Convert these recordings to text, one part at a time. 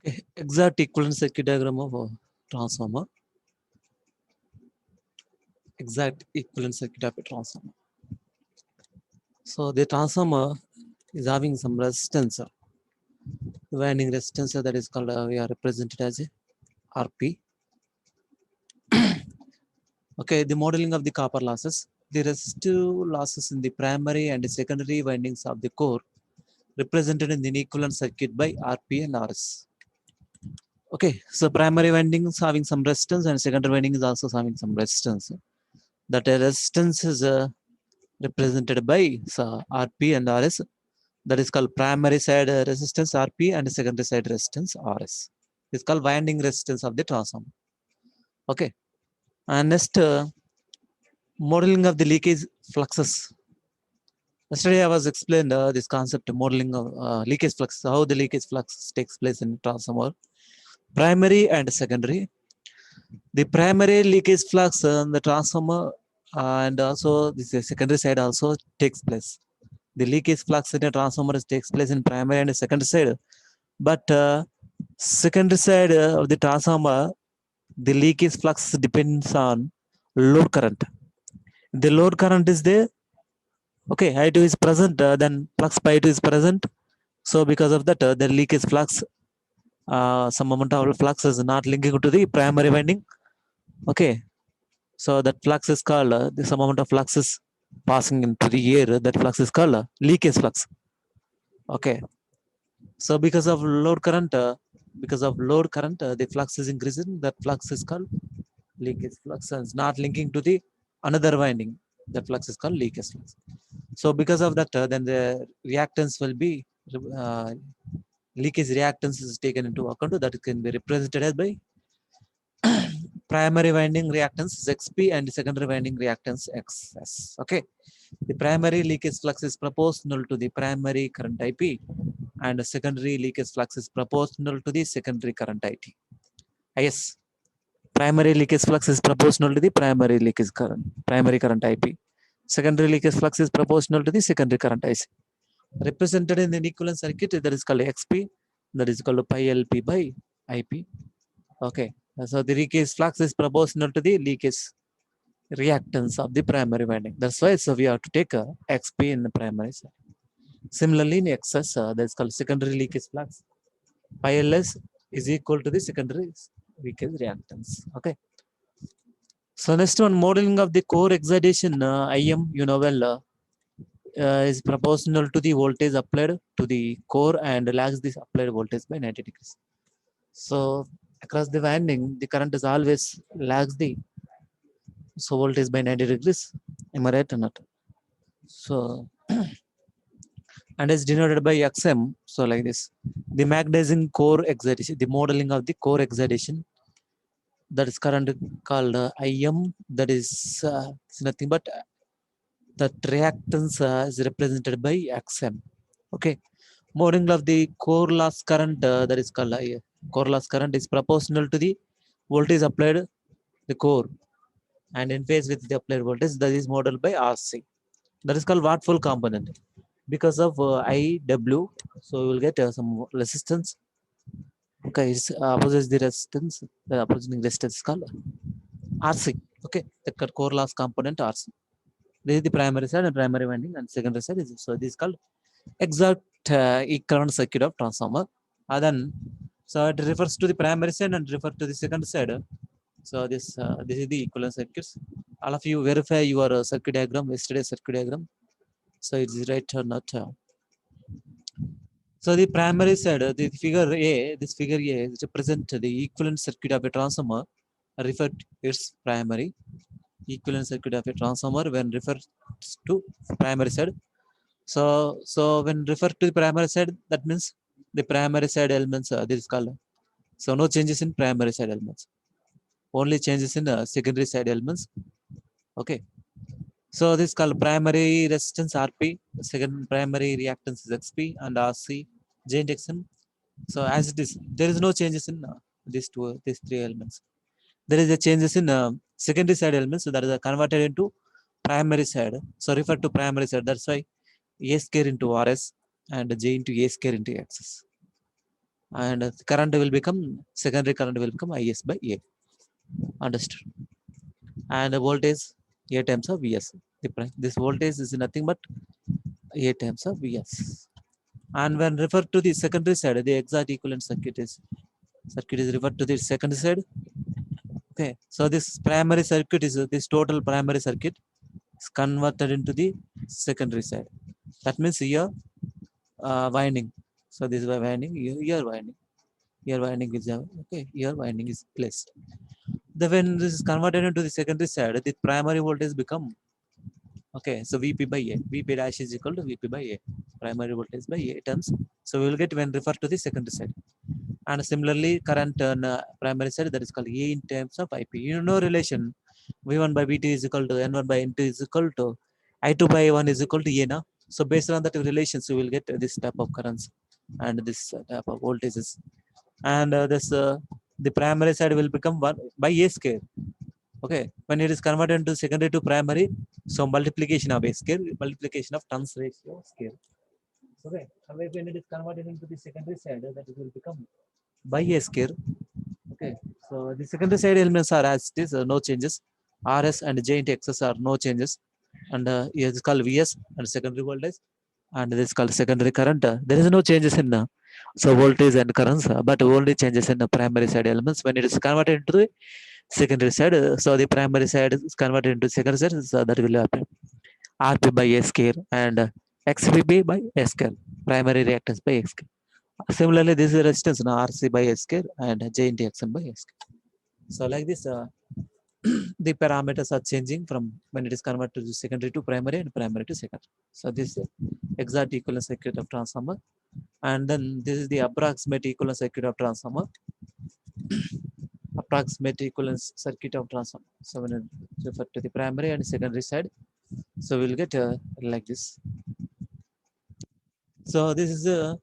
Okay, exact equivalent circuit diagram of a transformer. Exact equivalent circuit of a transformer. So the transformer is having some resistance, winding resistance that is called we are represented as a RP. Okay, the modeling of the copper losses. The resistive losses in the primary and secondary windings of the core represented in the equivalent circuit by RP and RS. Okay, so primary winding is having some resistance and secondary winding is also having some resistance. That resistance is represented by RP and RS. That is called primary side resistance RP and secondary side resistance RS. It's called winding resistance of the transformer. Okay, and next modeling of the leakage fluxes. Yesterday I was explained this concept modeling of leakage flux, how the leakage flux takes place in transformer, primary and secondary. The primary leakage flux in the transformer and also this secondary side also takes place. The leakage flux in a transformer takes place in primary and secondary side, but secondary side of the transformer, the leakage flux depends on load current. The load current is there. Okay, I2 is present, then flux by I2 is present. So because of that, the leakage flux, some amount of flux is not linking to the primary winding. Okay, so that flux is called the some amount of flux is passing into the air. That flux is called leakage flux. Okay, so because of load current, the flux is increasing. That flux is called leakage flux, and it's not linking to the another winding. That flux is called leakage flux. So because of that, then the reactance will be uh, leakage reactance is taken into account. That can be represented as by primary winding reactance is XP and secondary winding reactance XS. Okay, the primary leakage flux is proportional to the primary current IP, and the secondary leakage flux is proportional to the secondary current IT. Yes, primary leakage flux is proportional to the primary current IP. Secondary leakage flux is proportional to the secondary current IC. Represented in the equivalent circuit, that is called XP, that is called pi LP by IP. Okay, so the leakage flux is proportional to the leakage reactance of the primary winding. That's why so we have to take XP in the primary side. Similarly, in excess, that's called secondary leakage flux. Pi LS is equal to the secondary leakage reactance. Okay. So next one, modeling of the core excitation IM, you know well, is proportional to the voltage applied to the core and lags this applied voltage by 90 degrees. So across the winding, the current is always lags the voltage by 90 degrees. Am I right or not? So and is denoted by XM. So like this, the magnetizing core excitation, the modeling of the core excitation, that is current called IM. That is it's nothing but that reactance is represented by XM. Okay, modeling of the core loss current that is called core loss current is proportional to the voltage applied the core and in phase with the applied voltage, that is modeled by RC. That is called watt full component. Because of IW, so you will get some resistance. Okay, it opposes the resistance. The opposing resistance is called RC. Okay, the core loss component RC. This is the primary side and primary winding, and secondary side is so this is called exact equivalent circuit of transformer. Then so it refers to the primary side and refer to the secondary side. So this is the equivalent circuits. All of you verify your circuit diagram, yesterday's circuit diagram. So it is right or not. So the primary side, the figure A, this figure A is represent the equivalent circuit of a transformer. Referred its primary equivalent circuit of a transformer when referred to primary side. So when referred to the primary side, that means the primary side elements this is called. So no changes in primary side elements, only changes in secondary side elements. Okay. So this is called primary resistance RP, second primary reactance is XP and RC, J and XM. So as it is, there is no changes in these three elements. There is a changes in secondary side elements, so that is converted into primary side. So refer to primary side. That's why A square into RS and J into A square into XS. and current will become, secondary current will become is by a. Understood? And the voltage a times of vs. This voltage is nothing but a times of vs. And when referred to the secondary side, the exact equivalent circuit is referred to the secondary side. Okay, so this primary circuit is this total primary circuit is converted into the secondary side. That means here winding. So this is winding, here winding, here winding is okay, here winding is placed. The when this is converted into the secondary side, the primary voltage become, okay, so Vp by A. Vp dash is equal to Vp by A. Primary voltage by A terms. So we will get when referred to the secondary side. And similarly, current on primary side, that is called A in terms of Ip. You know relation. V1 by Vt is equal to N1 by N2 is equal to I2 by 1 is equal to A. Now, so based on that relations, you will get this type of currents and this type of voltages. And this the primary side will become 1 by A square. Okay, when it is converted into secondary to primary, so multiplication of A square, multiplication of turns ratio square. Okay, when it is converted into the secondary side, that it will become by A square. Okay, so the secondary side elements are as it is, no changes. Rs and J into Xs are no changes, and it is called Vs and secondary voltage, and this is called secondary current. There is no changes in so voltage and currents, but only changes in the primary side elements when it is converted into the secondary side. So the primary side is converted into secondary side, so that will happen Rp by S square and XVB by S square, primary reactance by X square. Similarly, this is resistance now RC by S square and J into Xm by S square. So like this, the parameters are changing from when it is converted to secondary to primary and primary to secondary. So this is exact equivalent circuit of transformer, and then this is the approximate equivalent circuit of transformer. Approximate equivalent circuit of transformer. So when it refer to the primary and secondary side, so we'll get like this. So this is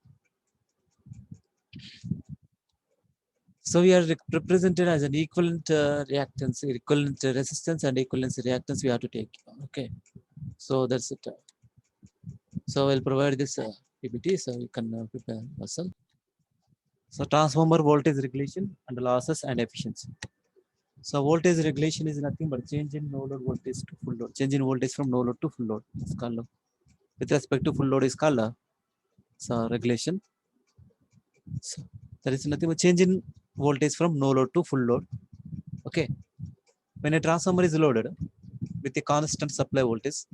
so we are represented as an equivalent reactance, equivalent resistance, and equivalent reactance we have to take. Okay, so that's it. So I'll provide this PPT so you can prepare yourself. So transformer voltage regulation and losses and efficiency. So voltage regulation is nothing but change in no load voltage to full load. Change in voltage from no load to full load. It's called with respect to full load is called so regulation. So there is nothing but change in voltage from no load to full load. Okay. When a transformer is loaded with a constant supply voltage,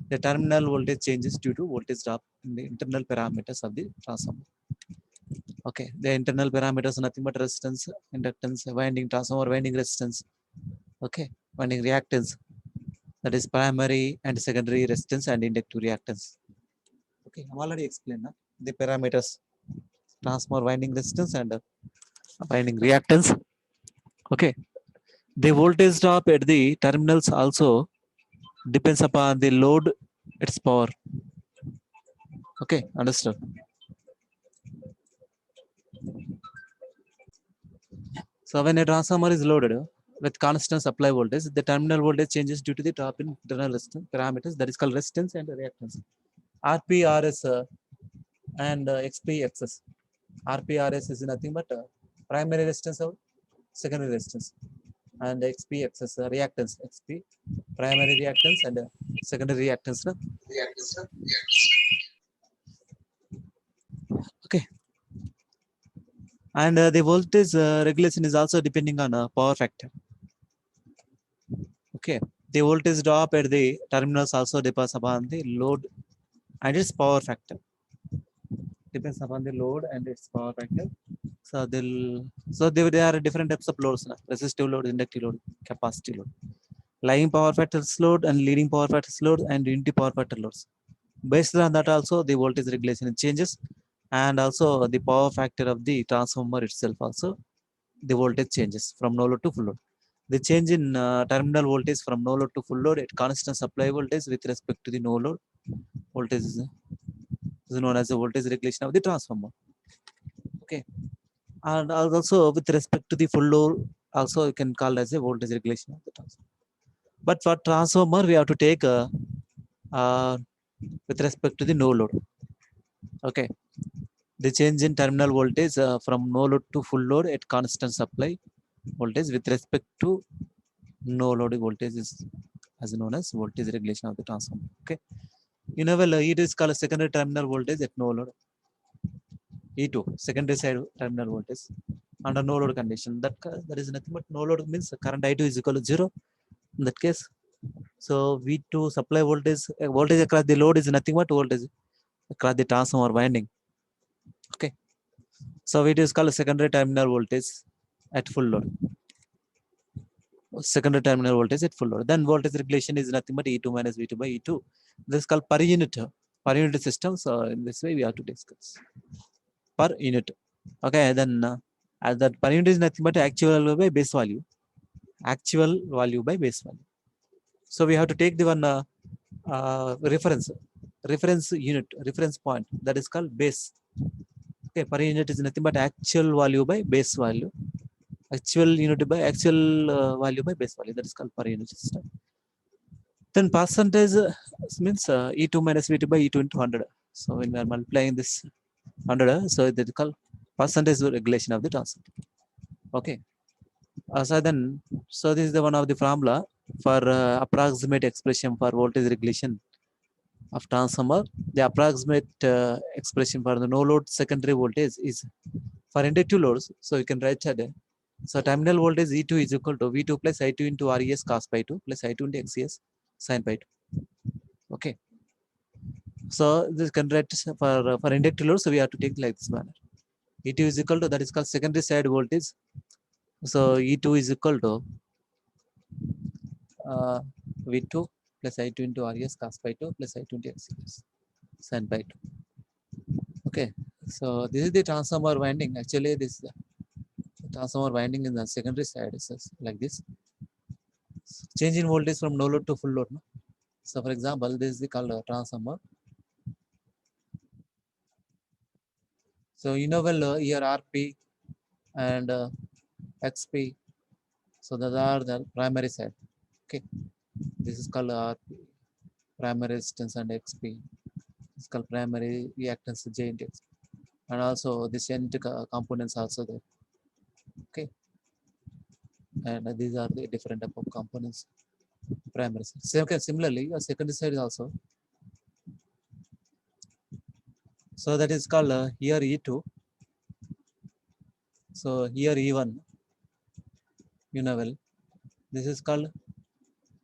the terminal voltage changes due to voltage drop in the internal parameters of the transformer. Okay, the internal parameters are nothing but resistance, inductance, winding, transformer winding resistance. Okay, winding reactance, that is primary and secondary resistance and inductive reactance. Okay, I've already explained the parameters, transformer winding resistance and winding reactance. Okay, the voltage drop at the terminals also depends upon the load, its power. Okay, understood. So when a transformer is loaded with constant supply voltage, the terminal voltage changes due to the drop in internal resistance parameters, that is called resistance and reactance. RP, RS and XP, XS. RP, RS is nothing but primary resistance or secondary resistance, and XP, XS reactance. XP, primary reactance and secondary reactance. No? Okay. And the voltage regulation is also depending on power factor. Okay, the voltage drop at the terminals also depends upon the load and its power factor. Depends upon the load and its power factor. So there are different types of loads: resistive load, inductive load, capacity load, lagging power factors load, and leading power factors load, and unity power factor loads. Based on that, also the voltage regulation changes, and also the power factor of the transformer itself also the voltage changes from no load to full load. The change in terminal voltage from no load to full load at constant supply voltage with respect to the no load voltage is known as the voltage regulation of the transformer. Okay, and also with respect to the full load, also you can call as a voltage regulation of the transformer. But for transformer, we have to take uh, with respect to the no load. Okay, The change in terminal voltage from no load to full load at constant supply voltage with respect to no load voltage is as known as voltage regulation of the transformer. Okay. It is called secondary terminal voltage at no load. E2, secondary side terminal voltage under no load condition. That is nothing but no load means current I2 is equal to 0 in that case. So V2 supply voltage across the load is nothing but voltage across the transformer winding. Okay. So it is called secondary terminal voltage at full load. Secondary terminal voltage at full load. Then voltage regulation is nothing but E2 minus V2 by E2. This is called per unit system. So in this way we have to discuss per unit. Okay, then as that per unit is nothing but actual value by base value. Actual value by base value. So we have to take the one reference unit, reference point, that is called base. Okay, per unit is nothing but actual value by base value. Actual unit by actual value by base value, that is called per unit system. Then percentage means E2 minus V2 by E2 into 100. So when we are multiplying this 100, so that is called percentage regulation of the transfer. Okay. So this is the one of the formula for approximate expression for voltage regulation of transformer. The approximate expression for the no load secondary voltage is for inductive loads. So you can write that. So terminal voltage E2 is equal to V2 plus I2 into RES cos pi 2 plus I2 into XES sin pi 2. Okay. So this can write for inductive loads. So we have to take like this manner. E2 is equal to, that is called secondary side voltage. So E2 is equal to V2 plus I2 into RES cos pi 2 plus I2 into XES sin pi 2. Okay. So this is the transformer winding. Actually, this transformer winding in the secondary side is like this. Change in voltage from no load to full load. No? So for example, this is the called transformer. So here RP and XP. So those are the primary side. Okay. This is called RP, primary resistance, and XP. It's called primary reactance J into XP. And also the shunt components also there. Okay. And these are the different type of components. Primary side. So, okay, similarly, a secondary side is also. So that is called here E2. So here E1, this is called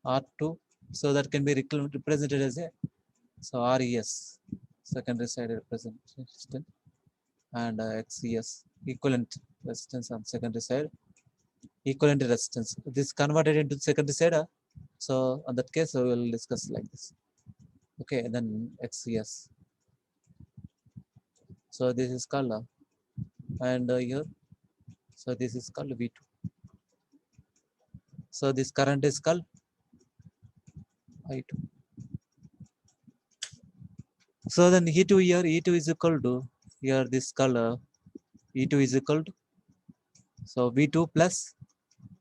R2. So that can be represented as a RES, secondary side resistance, and XES, equivalent resistance on secondary side, equivalent resistance. This converted into secondary side. So on that case, we will discuss like this. Okay, and then XES. So this is called and here. So this is called V2. So this current is called I2. So then E2 here, E2 is equal to here this color E2 is equal to, so V2 plus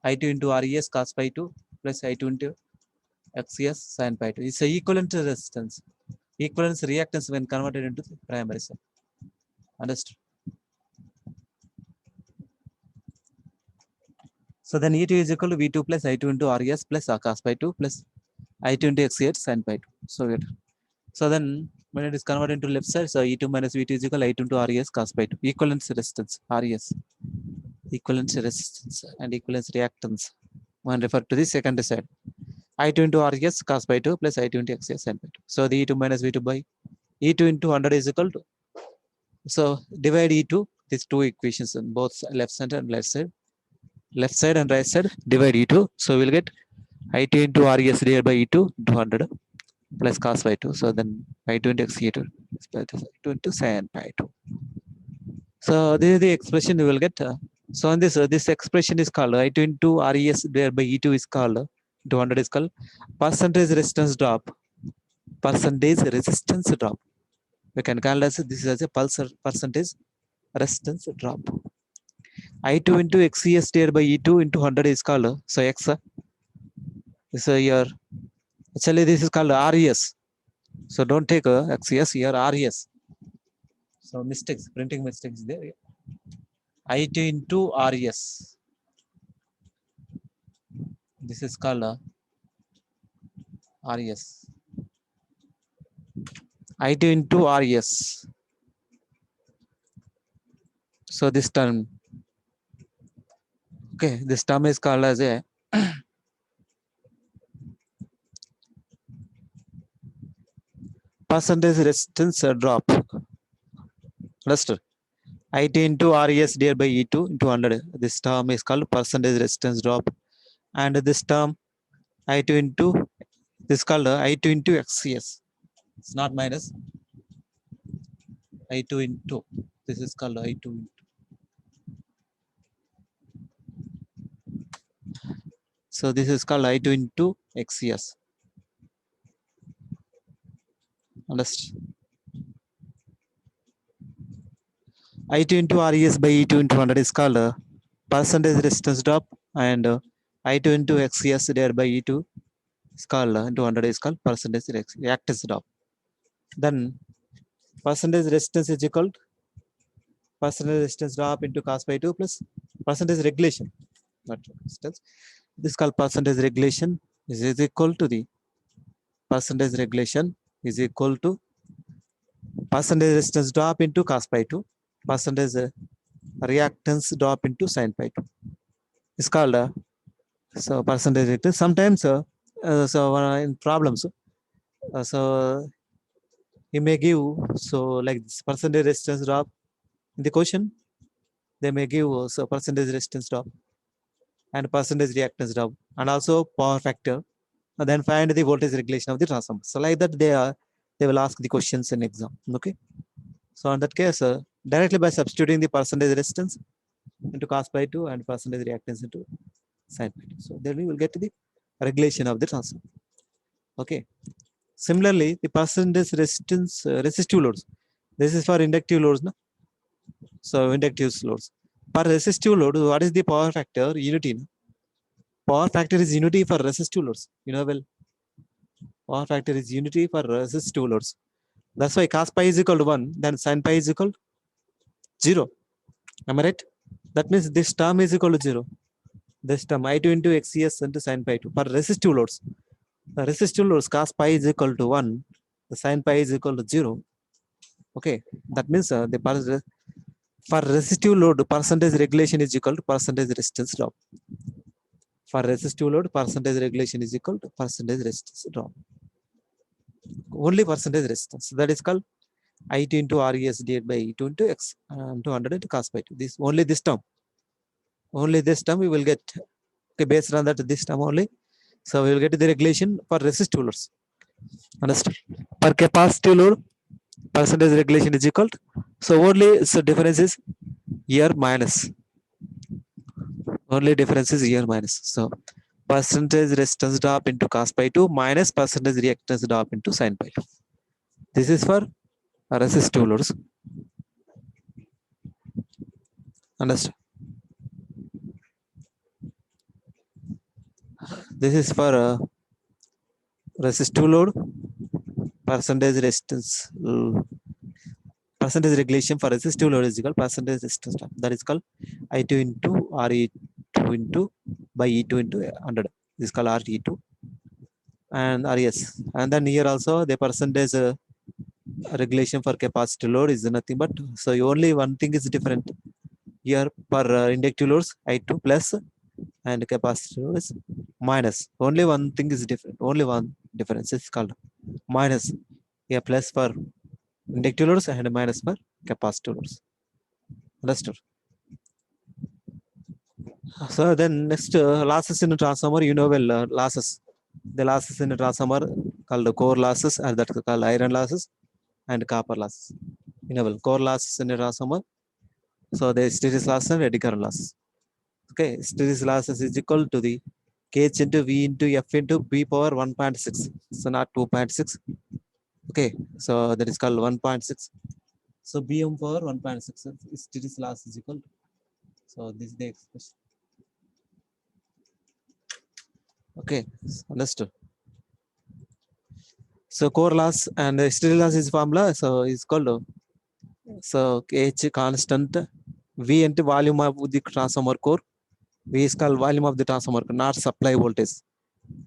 I2 into RES cos pi 2 plus I2 into XES sin pi 2. It's a equivalent resistance, equivalence reactance when converted into the primary side. Understood? So then E2 is equal to V2 plus I2 into RES plus cos pi 2 plus I2 into XES sin pi 2. So then when it is converted into left side, so E2 minus V2 is equal to I2 into RES cos pi 2. Equivalence resistance, RES. Equivalence resistance and equivalence reactance when referred to the secondary side. I2 into RES cos pi 2 plus I2 into XES sin pi 2. So the E2 minus V2 by E2 into 100 is equal to. So divide E2, these two equations on both left side and right side. Left side and right side, divide E2. So we'll get I2 into RES divided by E2 into 100 plus cos pi 2. So then I2 into XE2 is I2 into sin pi 2. So this is the expression you will get. So on this, this expression is called I2 into RES divided by E2 is called, 200 is called percentage resistance drop. Percentage resistance drop. We can call this as a percentage resistance drop. I2 into XES divided by E2 into 100 is called, so X. So here, actually this is called RES. So don't take XES here, RES. So mistakes, printing mistakes there. IT into RES. This is called RES. IT into RES. So this term, okay, this term is called as a percentage resistance drop. Understood? IT into RES divided by E2 into 100. This term is called percentage resistance drop. And this term I2 into, this is called I2 into XCS. It's not minus. I2 into, this is called I2 into. So this is called I2 into XCS. Understood? I2 into RES by E2 into 100 is called percentage resistance drop, and I2 into XCS divided by E2 is called into 100 is called percentage reactance drop. Then percentage resistance is equal to percentage resistance drop into cos by 2 plus percentage regulation. Not resistance. This is called percentage regulation is equal to the percentage regulation is equal to percentage resistance drop into cos by 2 percentage reactance drop into sin pi 2. It's called so percentage reactance. Sometimes in problems, so you may give so like this percentage resistance drop in the question. They may give so percentage resistance drop and percentage reactance drop and also power factor, and then find the voltage regulation of the transformer. So like that they will ask the questions in exam. Okay. So in that case, directly by substituting the percentage resistance into cos by 2 and percentage reactance into sin by 2. So then we will get to the regulation of the transformer. Okay. Similarly, the percentage resistance resistive loads. This is for inductive loads. No? So inductive loads. For resistive load, what is the power factor? Unity. No? Power factor is unity for resistive loads. You know well. Power factor is unity for resistive loads. That's why cos pi is equal to 1, then sin pi is equal to 0. Am I right? That means this term is equal to 0. This term I2 into XCS into sin pi 2 for resistive loads. The resistive loads cos pi is equal to 1, the sin pi is equal to 0. Okay, that means for resistive load, percentage regulation is equal to percentage resistance drop. For resistive load, percentage regulation is equal to percentage resistance drop. Only percentage resistance. That is called I2 into RES divided by E2 into X into 100 into cos pi 2. This only this term. Only this term we will get. Okay, based on that, this term only. So we will get the regulation for resistive loads. Understood? Per capacitive load, percentage regulation is equal to, so only so difference is here minus. Only difference is here minus. So percentage resistance drop into cos pi 2 minus percentage reactance drop into sin pi 2. This is for resistive loads. Understood? This is for resistive load, percentage resistance, percentage regulation for resistive load is equal percentage resistance drop. That is called I2 into RE2 into by E2 into 100. This is called RE2 and RES. And then here also the percentage regulation for capacitive load is nothing but, so only one thing is different. Here for inductive loads I2 plus and capacitive load is minus. Only one thing is different. Only one difference is called minus. Here plus for inductive loads and minus for capacitive loads. Understood? So then next losses in a transformer, you know well losses. The losses in a transformer called core losses, and that called iron losses and copper losses. You know well core losses in a transformer. So the hysteresis loss and eddy current loss. Okay, hysteresis losses is equal to the Kh into V into F into B power 1.6. So not 2.6. Okay, so that is called 1.6. So Bm power 1.6. Hysteresis loss is equal to. So this is the expression. Okay, understood. So core loss and hysteresis loss is formula. So it's called So H constant, V into volume of the transformer core, V is called volume of the transformer, not supply voltage.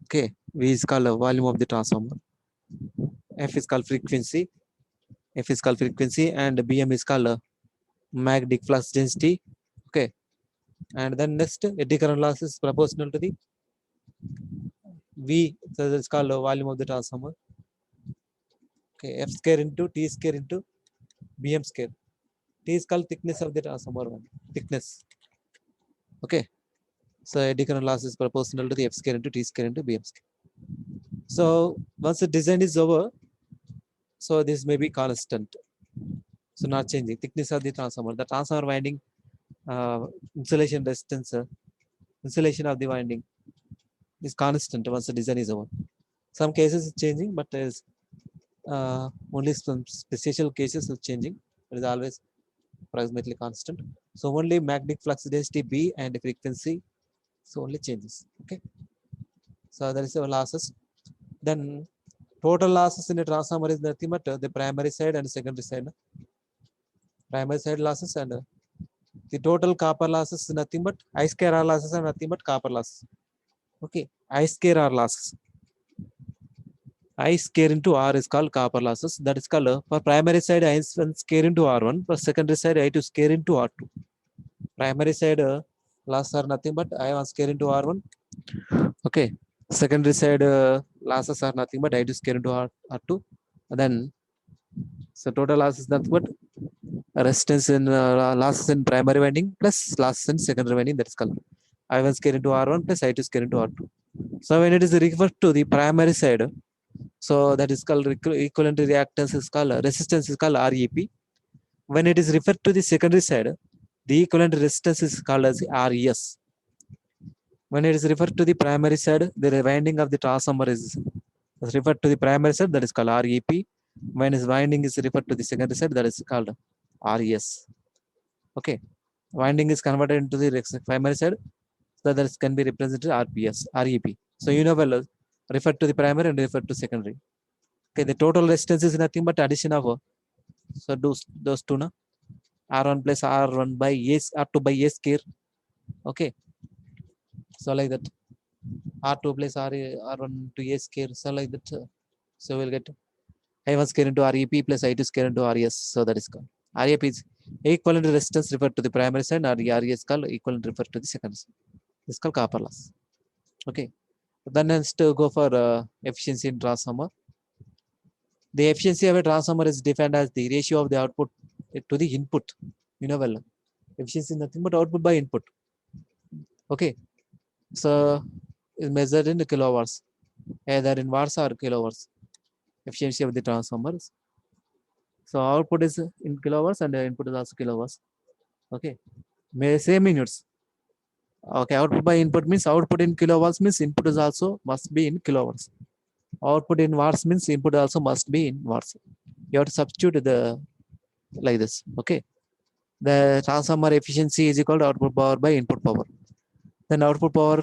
Okay, V is called volume of the transformer. F is called frequency. F is called frequency, and Bm is called magnetic flux density. Okay, and then next eddy current loss is proportional to the V, so that's called volume of the transformer. Okay, F square into T square into Bm square. T is called thickness of the transformer one. Thickness. Okay, so eddy current loss is proportional to the F square into T square into Bm square. So once the design is over, so this may be constant. So not changing thickness of the transformer. The transformer winding insulation resistance, insulation of the winding is constant once the design is over. Some cases it's changing, but there's only some special cases is changing. It is always approximately constant. So only magnetic flux density B and frequency, so only changes. Okay. So there is a losses. Then total losses in a transformer is nothing but the primary side and secondary side. Primary side losses and the total copper losses is nothing but I square R losses are nothing but copper losses. Okay, I square R losses. I square into R is called copper losses. That is called for primary side I1 square into R1, for secondary side I2 square into R2. Primary side losses are nothing but I1 square into R1. Okay, secondary side losses are nothing but I2 square into R2. And then so total loss is nothing but resistance in losses in primary winding plus losses in secondary winding. That is called I1 square into R1 plus I2 square into R2. So when it is referred to the primary side, so that is called equivalent reactance is called resistance is called REP. When it is referred to the secondary side, the equivalent resistance is called as RES. When it is referred to the primary side, the winding of the transformer is referred to the primary side, that is called REP. When its winding is referred to the secondary side, that is called RES. Okay, winding is converted into the primary side, so that can be represented RPS, REP. So you know well, referred to the primary and referred to secondary. Okay, the total resistance is nothing but addition of so those two na R1 plus R1 by A, R2 by A square. Okay, so like that R2 plus R1 to A square, so like that. So we'll get I1 square into REP plus I2 square into RES. So that is called REP is equivalent resistance referred to the primary side, and RES called equivalent referred to the secondary side. This is called copper loss. Okay, then next go for efficiency in transformer. The efficiency of a transformer is defined as the ratio of the output to the input. You know well, efficiency is nothing but output by input. Okay, so is measured in kilowatts, either in watts or kilowatts. Efficiency of the transformers. So output is in kilowatts and input is also kilowatts. Okay, same units. Okay, output by input means output in kilowatts means input is also must be in kilowatts. Output in watts means input also must be in watts. You have to substitute the like this. Okay, the transformer efficiency is equal to output power by input power. Then output power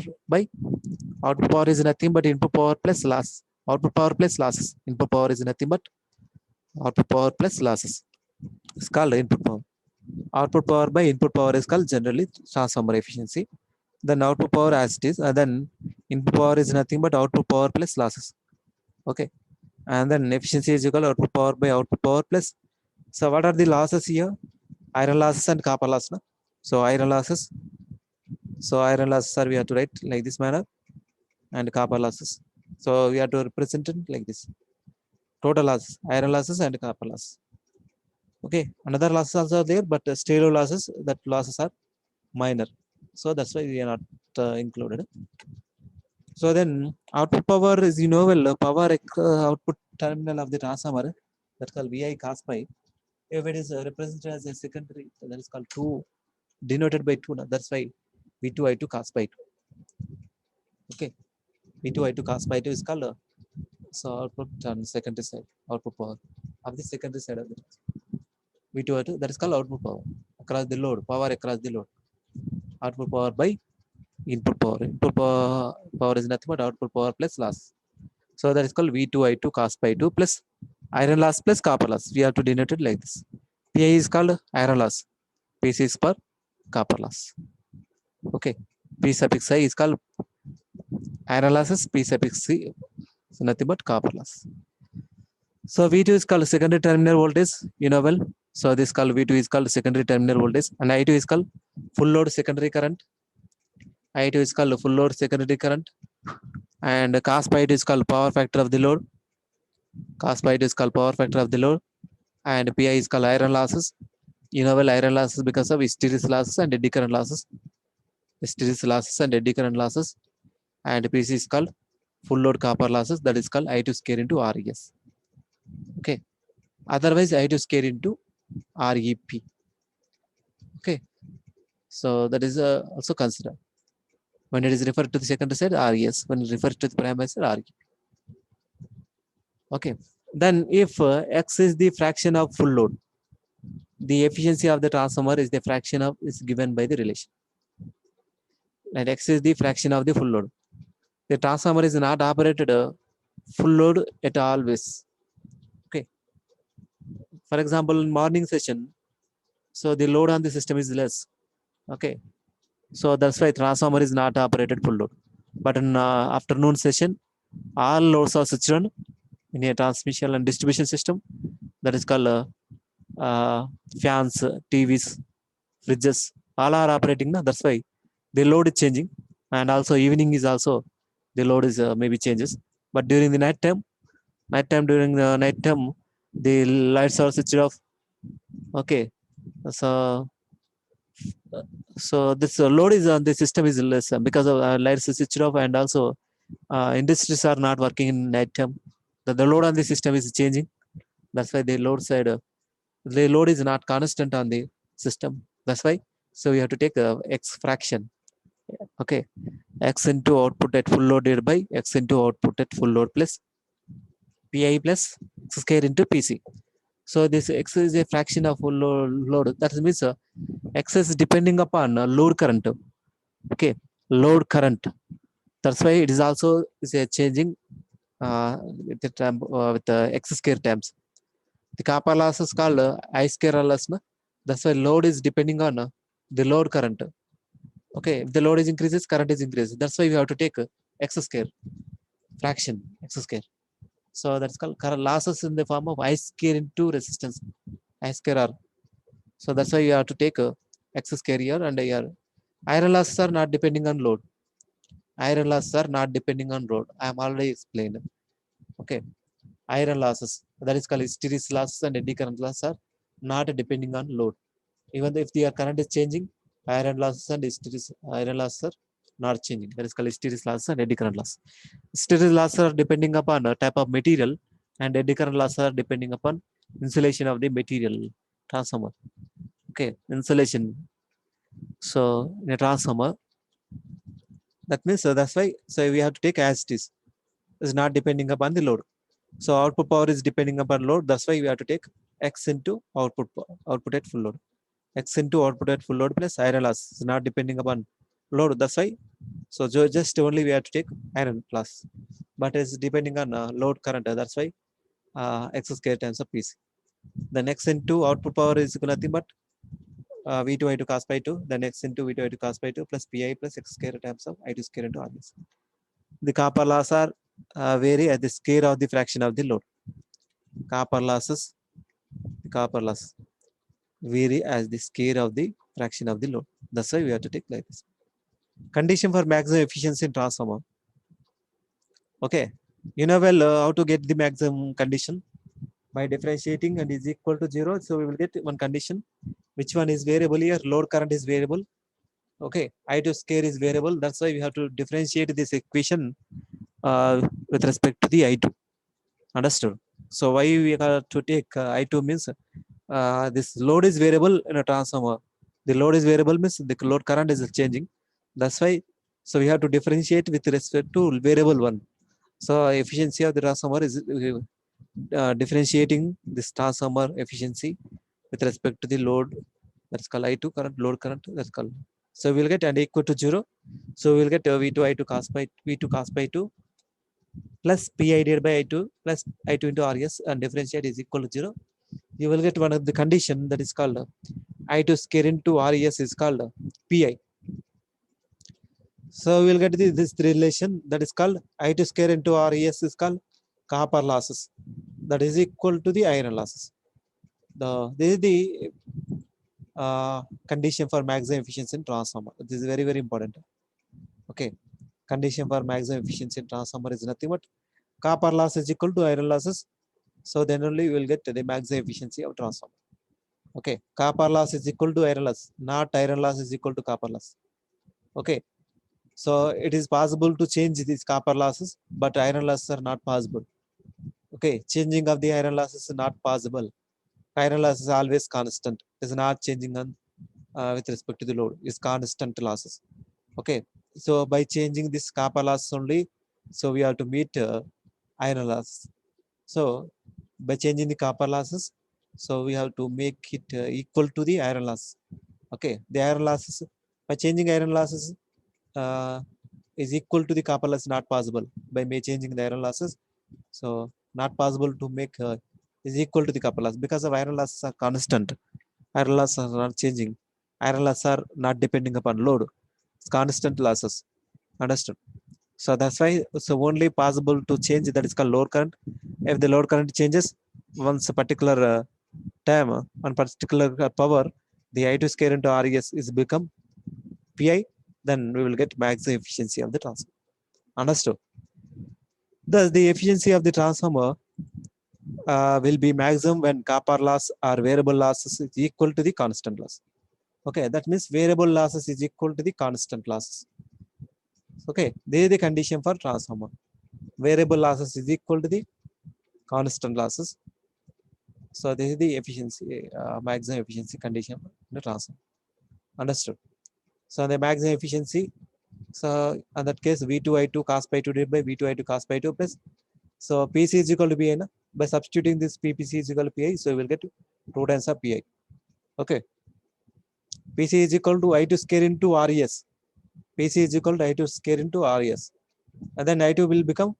is nothing but input power plus loss. Output power plus losses. Input power is nothing but output power plus losses. It's called input power. Output power by input power is called generally transformer efficiency. Then output power as it is, and then input power is nothing but output power plus losses. Okay, and then efficiency is equal to output power by output power plus. So what are the losses here? Iron losses and copper loss. No? So iron losses. So iron losses are we have to write like this manner, and copper losses. So we have to represent it like this. Total losses, iron losses and copper loss. Okay, another losses also are there, but stereo losses, that losses are minor. So that's why we are not included. So then output power is, you know well, power output terminal of the transformer, that's called VI cos pi. If it is represented as a secondary, that is called 2, denoted by 2. That's why V2I2 cos pi 2. Okay, V2I2 cos pi 2 is called so output on secondary side, output power of the secondary side of the V2I2, that is called output power across the load, power across the load. Output power by input power. Input power is nothing but output power plus loss. So that is called V2I2 cos pi 2 plus iron loss plus copper loss. We have to denote it like this. PI is called iron loss. PC is for copper loss. Okay. P suffix I is called iron losses. P suffix C is nothing but copper loss. So V2 is called secondary terminal voltage. You know well. So this called V2 is called secondary terminal voltage, and I2 is called full load secondary current. I2 is called full load secondary current, and cos pi 2 is called power factor of the load. Cos pi 2 is called power factor of the load, and Pi is called iron losses. You know well, iron losses because of hysteresis losses and eddy current losses. Hysteresis losses and eddy current losses, and PC is called full load copper losses. That is called I2 square into RES. Okay. Otherwise, I2 square into REP. Okay. So that is also considered. When it is referred to the secondary side, RES. When it refers to the primary side, REP. Okay. Then if X is the fraction of full load, the efficiency of the transformer is the fraction of is given by the relation. And X is the fraction of the full load. The transformer is not operated full load at always. Okay. For example, in morning session, so the load on the system is less. Okay. So that's why transformer is not operated full load. But in afternoon session, all loads are switched on in a transmission and distribution system. That is called fans, TVs, fridges, all are operating. That's why the load is changing. And also evening is also the load is maybe changes. But during the night time during the night time, the lights are switched off. Okay. So this load is on the system is less because of lights are switched off, and also industries are not working in night time. The load on the system is changing. That's why the load side, the load is not constant on the system. That's why. So we have to take X fraction. Okay. X into output at full load divided by X into output at full load plus Pi plus X square into PC. So this X is a fraction of full load. That means X is depending upon load current. Okay. Load current. That's why it is also is a changing with the term with the X square terms. The copper loss is called I square loss. Na? That's why load is depending on the load current. Okay, if the load is increases, current is increases. That's why we have to take X square fraction X square. So that's called current losses in the form of I square into resistance, I square R. So that's why you have to take X square here, and here iron losses are not depending on load. Iron losses are not depending on load. I am already explained. Okay, iron losses, that is called hysteresis losses and eddy current losses, are not depending on load. Even if the current is changing, iron losses and hysteresis iron losses are not changing. That is called hysteresis losses and eddy current loss. Hysteresis losses are depending upon a type of material, and eddy current losses are depending upon insulation of the material transformer. Okay, insulation. So in a transformer, that means that's why. So we have to take as it is. It's not depending upon the load. So output power is depending upon load. That's why we have to take X into output at full load. X into output at full load plus iron loss is not depending upon load. That's why. So just only we have to take iron loss, but it's depending on load current. That's why X square times of PC. The X into output power is nothing but V2 I2 cos pi 2. Then X into V2 I2 cos pi 2 plus Pi plus X square times of I2 square into RS. The copper loss are vary at the square of the fraction of the load. Copper losses, the copper loss vary as the square of the fraction of the load. That's why we have to take like this. Condition for maximum efficiency in transformer. Okay, you know well how to get the maximum condition by differentiating and is equal to 0. So we will get one condition. Which one is variable here? Load current is variable. Okay, I2 square is variable. That's why we have to differentiate this equation with respect to the I2. Understood? So why we have to take I2 means this load is variable in a transformer. The load is variable means the load current is changing. That's why. So we have to differentiate with respect to variable one. So efficiency of the transformer is differentiating this transformer efficiency with respect to the load. That's called I2 current, load current. That's called. So we'll get and equal to 0. So we'll get V2 I2 cos pi V2 cos pi 2 plus Pi divided by I2 plus I2 into RS, and differentiate is equal to 0. you will get one of the condition that is called I2 square into RES is called PI. So we will get this relation that is called I2 square into RES is called copper losses, that is equal to the iron losses. This is the condition for maximum efficiency in transformer. This is very, very important. Okay, condition for maximum efficiency in transformer is nothing but copper loss is equal to iron losses. So then only you will get the maximum efficiency of transformer. Okay, copper loss is equal to iron loss, not iron loss is equal to copper loss. Okay, so it is possible to change these copper losses, but iron losses are not possible. Okay, changing of the iron losses is not possible. Iron loss is always constant. It is not changing on with respect to the load. It's constant losses. Okay, so by changing this copper loss only, so we have to meet iron loss. So by changing the copper losses, so we have to make it equal to the iron loss. Okay, the iron losses, by changing iron losses is equal to the copper loss not possible by changing the iron losses. So not possible to make is equal to the copper loss because of iron losses are constant. Iron losses are not changing. Iron losses are not depending upon load. It's constant losses. Understood? So that's why so only possible to change that is called load current. If the load current changes once a particular time on particular power, the I2 square into RES is become PI, then we will get maximum efficiency of the transformer. Understood? Thus, the efficiency of the transformer will be maximum when copper loss or variable losses is equal to the constant loss. Okay, that means variable losses is equal to the constant losses. Okay, this is the condition for transformer. Variable losses is equal to the constant losses. So this is the efficiency, maximum efficiency condition for the transformer. Understood? So the maximum efficiency, so in that case V2I2 cos pi 2 divided by V2I2 cos pi 2 plus, so PC is equal to PI. By substituting this PPC is equal to PI, so we will get 2 times of PI. Okay. PC is equal to I2 square into RES. PC is equal to I2 square into RES. And then I2 will become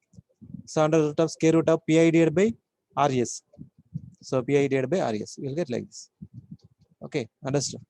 so under root of square root of PI divided by RES. So PI divided by RES. We will get like this. Okay, understood.